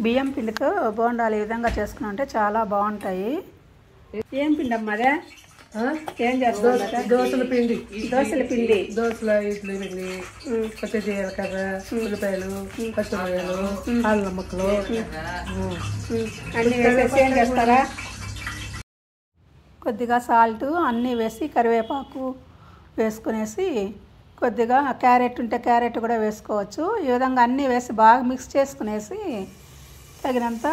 బియ్యం పిండితో బోండాలు ఈ విధంగా చేసుకున్నామంటే చాలా బాగుంటాయి. ఏం పిండి అమ్మా అదే? ఏం చేస్తారు? దోశల పిండి. దోశల పిండి. దోశల ఇడ్లీ పిండి, పచ్చి జీలకర్ర, ఉల్లిపాయలు, పచ్చిమిరపకాయలు, అల్లం ముక్కలు అన్నీ వేసేసి ఏం చేస్తారా? కొద్దిగా సాల్ట్ అన్నీ వేసి కరివేపాకు వేసుకునేసి కొద్దిగా క్యారెట్ ఉంటే క్యారెట్ కూడా వేసుకోవచ్చు. ఈ విధంగా అన్నీ వేసి బాగా మిక్స్ చేసుకునేసి తగినంత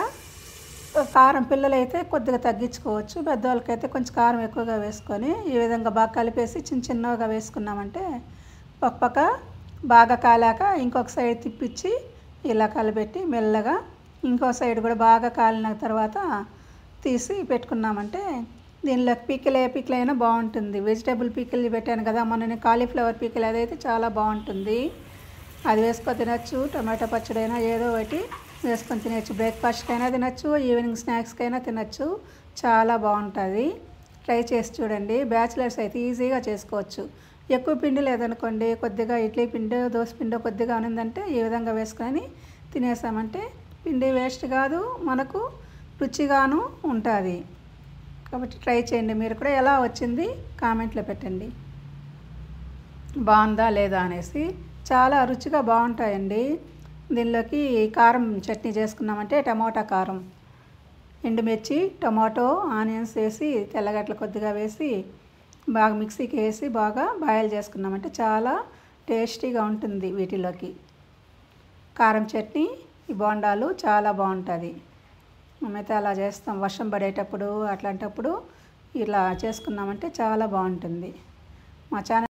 కారం, పిల్లలైతే కొద్దిగా తగ్గించుకోవచ్చు, పెద్దవాళ్ళకైతే కొంచెం కారం ఎక్కువగా వేసుకొని ఈ విధంగా బాగా కలిపేసి చిన్నగా వేసుకున్నామంటే ఒక పక్క బాగా కాలాక ఇంకొక సైడ్ తిప్పించి ఇలా కలిపెట్టి మెల్లగా ఇంకో సైడ్ కూడా బాగా కాలిన తర్వాత తీసి పెట్టుకున్నామంటే దీనిలోకి పికిల్ అయినా బాగుంటుంది. వెజిటేబుల్ పికిల్ పెట్టాను కదా మొన్న, కాలీఫ్లవర్ పికిల్, అదైతే చాలా బాగుంటుంది. అది వేసుకొని తినచ్చు. టమాటా పచ్చడి అయినా ఏదో ఒకటి వేసుకొని తినచ్చు. బ్రేక్ఫాస్ట్కైనా తినచ్చు, ఈవినింగ్ స్నాక్స్కైనా తినచ్చు. చాలా బాగుంటుంది. ట్రై చేసి చూడండి. బ్యాచిలర్స్ అయితే ఈజీగా చేసుకోవచ్చు. ఎక్కువ పిండి లేదనుకోండి, కొద్దిగా ఇడ్లీ పిండి, దోశ పిండి కొద్దిగా ఉన్నదంటే ఈ విధంగా వేసుకొని తినేసామంటే పిండి వేస్ట్ కాదు, మనకు రుచిగాను ఉంటుంది. కాబట్టి ట్రై చేయండి. మీరు కూడా ఎలా వచ్చింది కామెంట్లో పెట్టండి, బాగుందా లేదా అనేసి. చాలా రుచిగా బాగుంటాయండి. దీనిలోకి కారం చట్నీ చేసుకున్నామంటే టమోటా కారం, ఎండుమిర్చి, టమాటో, ఆనియన్స్ వేసి తెల్లగడ్డలు కొద్దిగా వేసి బాగా మిక్సీకి వేసి బాగా బాయిల్ చేసుకున్నామంటే చాలా టేస్టీగా ఉంటుంది. వీటిలోకి కారం చట్నీ, ఈ బోండాలు చాలా బాగుంటుంది. మేమైతే అలా చేస్తాం. వర్షం పడేటప్పుడు అట్లాంటప్పుడు ఇలా చేసుకున్నామంటే చాలా బాగుంటుంది. మా ఛానల్